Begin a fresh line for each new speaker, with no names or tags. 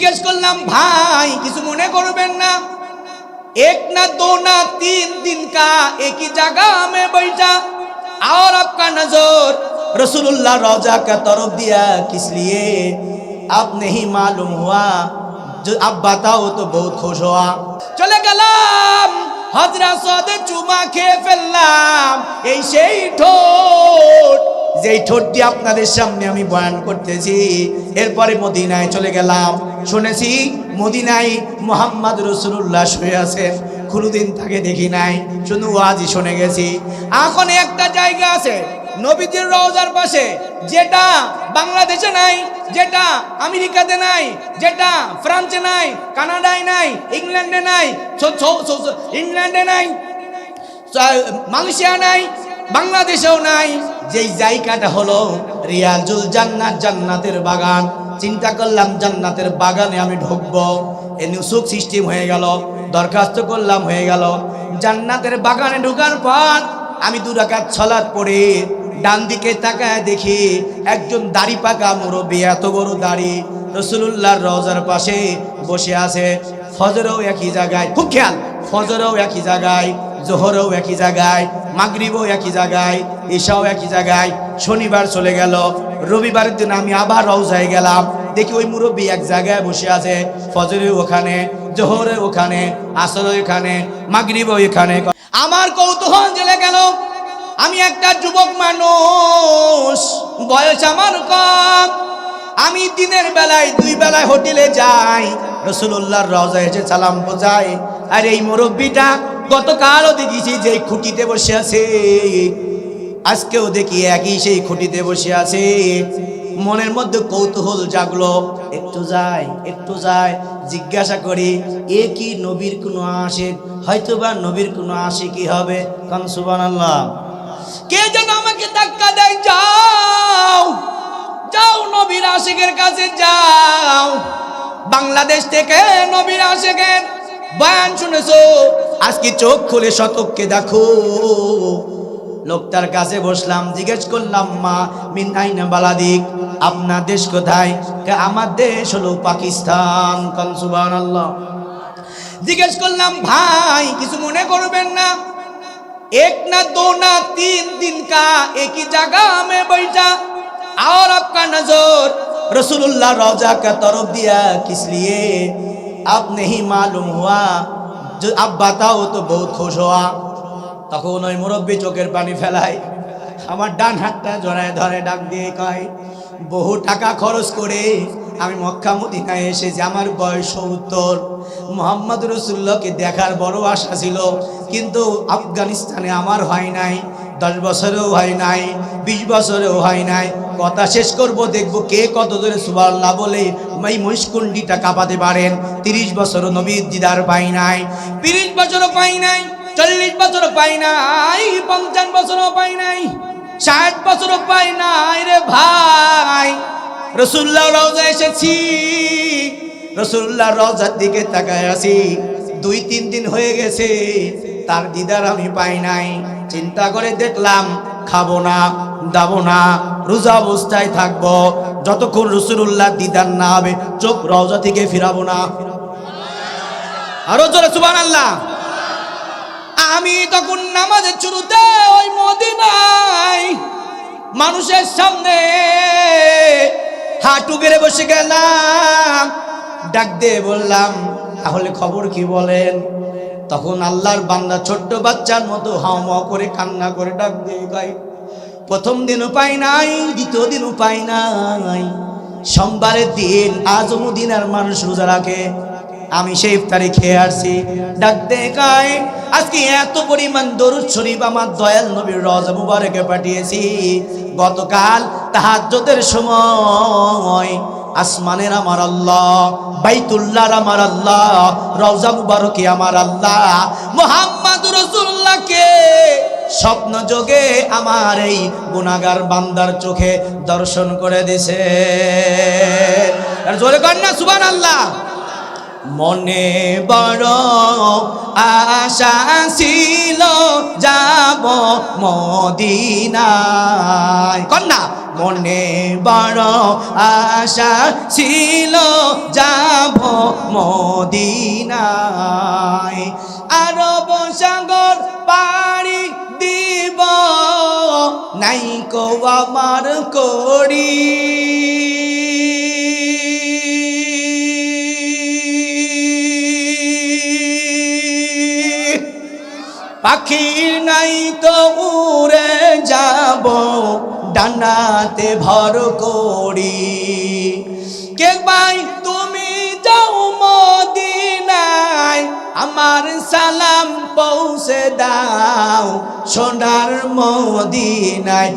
জিজ্ঞেস করলাম ভাই কিছু মনে করবেন না, एक ना दो ना 3 दिन का एक ही जगह में बैठा और आपका नजर रसूलुल्लाह रोजा का तरफ दिया किस लिए आप नहीं मालूम हुआ, जो आप बताओ तो बहुत खुश हुआ। चले गलाम हजरत सौदे चुमा খেয়ে ফেললাম এই সেই ঠোঁট যেই ঠোঁটটি আপনাদের সামনে আমি বয়ান করতেছি। এরপরে মদিনায় চলে গেলাম, শুনেছি মদিনায় মুহাম্মদ রাসূলুল্লাহ শুয়ে আছেন, কোনোদিন তাকে দেখি নাই, শুধু ওয়াজি শুনে গেছি। এখন একটা জায়গা আছে নবীজির রওজার পাশে, যেটা বাংলাদেশে নাই, যেটা আমেরিকাতে নাই, যেটা ফ্রান্সে নাই, কানাডায় নাই, ইংল্যান্ডে নাই, ইংল্যান্ডে নাই, মালয়েশিয়া নাই, বাংলাদেশেও নাই। যেই জায়গাটা হলো রিয়াজুল জান্নাত, জান্নাতের বাগান। চিন্তা করলাম জান্নাতের বাগানে আমি ঢুকবো, এ নুসুক সিস্টেম হয়ে গেল, দরখাস্ত করলাম, হয়ে গেল। জান্নাতের বাগানে ঢোকার পর আমি 2 রাকাত সালাত পড়ে ডান দিকে তাকায় দেখি একজন দাড়ি পাকা মুরব্বী, এত বড় দাড়ি, রাসূলুল্লাহর রওজার পাশে বসে আছে। ফজরেও একই জায়গায়, খুব খেয়াল, ফজরেও একই জায়গায়, জোহরেও একই জায়গায়, মাগরিবও একই জায়গায়, ইশাও একই জায়গায়। শনিবার চলে গেল, রবিবারের দিন আমি আবার রওজায় গেলাম, দেখি ওই মুরব্বী এক জায়গায় বসে আছে, ফজরে ওখানে, জোহরে ওখানে, আসরে ওখানে, মাগরিবও এখানে। আমার কৌতূহল জেলে গেল, আমি একটা যুবক মানুষ, বয়স আমার কম, আমি দিনের বেলায় 2 বেলায় হোটেলে যাই, রাসূলুল্লাহর রওজায় এসে সালাম পৌঁছাই। আর এই মুরব্বীটা গতকালও দেখেছি যে খুঁটিতে বসে আছে, আজকেও দেখি একই সেই খুঁটিতে বসে আছে। মনের মধ্যে কৌতূহল জাগলো, একটু যাই জিজ্ঞাসা করি এ কি নবীর কোনো আশিক, হয়তোবা নবীর কোনো আশিকই হবে। কারণ সুবহানাল্লাহ, কে যেন আমাকে ধাক্কা দেয়, যাও যাও নবীর আশিকের কাছে যাও, বাংলাদেশ থেকে নবীর আশিকের বয়ান শুনেছো, আজকে চোখ খুলে শতককে দেখো। লোকটার কাছে বসলাম, জিজ্ঞেস করলাম মা মিন আইনা বালাদিক, আপনার দেশ কোথায়? আমার দেশ হলো পাকিস্তান। কান সুবহানাল্লাহ। জিজ্ঞেস করলাম ভাই কিছু মনে করবেন না, एक ना 2 ना 3 दिन का एक ही जगह में बैठा और आपका नजर रसूलुल्लाह रोजा का तरफ दिया किस लिए आप नहीं मालूम हुआ, जो आप बताओ तो बहुत खुश हुआ। তখন ওই মুরব্বী চোখের পানি ফেলায়, আমার ডান হাতটা জড়ায় ধরে ডাক দিয়ে কয়, বহু টাকা খরচ করে আমি মক্কা মদিনায় এসেছি, আমার বয়স 70, মুহাম্মদ রাসূলুল্লাহকে দেখার বড় আশা ছিল, কিন্তু আফগানিস্তানে আমার হয় নাই, 10 বছরেও হয় নাই, 20 বছরেও হয় নাই। কথা শেষ করব, দেখব কে কত জোরে সুবহানাল্লাহ বলে এই মহিষকুণ্ডিটা কাঁপাতে পারেন। 30 বছরও নবীর দিদার পাই নাই, 30 বছরও পাই নাই, 40 বছরও পাই নাই, 50 বছরও পাই নাই, 60 বছরও পাই নাই রে ভাই। রাসূলুল্লাহ রওজায় এসেছি, রাসূলুল্লাহ রওজার দিকে তাকায় আছি, 2-3 দিন হয়ে গেছে, তার দিদার আমি পাই নাই। চিন্তা করে দেখলাম খাবো না, দাবো না, রোজা অবস্থায় থাকবো, যতক্ষণ রাসূলুল্লাহ দিদার না হবে চোখ রওজা থেকে ফিরাবো না। আরো জোরে সুবহানাল্লাহ। আমি তখন নামাজের শুরুতে ওই মদিনায় মানুষের সামনে হাঁটু গেড়ে বসে গেলাম, ডাক দিয়ে বললাম তাহলে খবর কি বলেন? তখন আল্লাহর বান্দা ছোট্ট বাচ্চার মতো হাওমাও করে কান্না করে ডাক দিয়ে কয়, প্রথম দিনও পাই নাই, দ্বিতীয় দিনও পাই নাই, সোমবারের দিন আজও মদিনার মানুষ রোজা রাখে, আমি সেই ইফতারি খেয়ে আসছি। ডাক দিয়ে কয়, আজকে এত পরিমাণ দরুদ শরীফ আমার দয়াল নবীর রওজা মুবারকে পাঠিয়েছি, গতকাল তাহাজ্জুদের সময় আসমানের আমার আল্লাহ, বাইতুল্লাহর আমার আল্লাহ, রওজা মুবারকে আমার আল্লাহ মুহাম্মদ রাসূলুল্লাহকে স্বপ্ন যোগে আমার এই গুনাহগার বান্দার চোখে দর্শন করে দিয়েছে। আর জোরে কর না সুবহানাল্লাহ। মনে বড় আশা ছিল যাব মদিনায়, কন্যা মনে বড় আশা ছিল যাব মদিনায় আরব সাগর পাড়ি দিব নাই কো আমার করি পাখি নাই তো উড়ে যাব ডানাতে ভর করি কে ভাই তুমি যাও মদিনায় আমার সালাম পৌঁছে দাও সোনার মদিনায়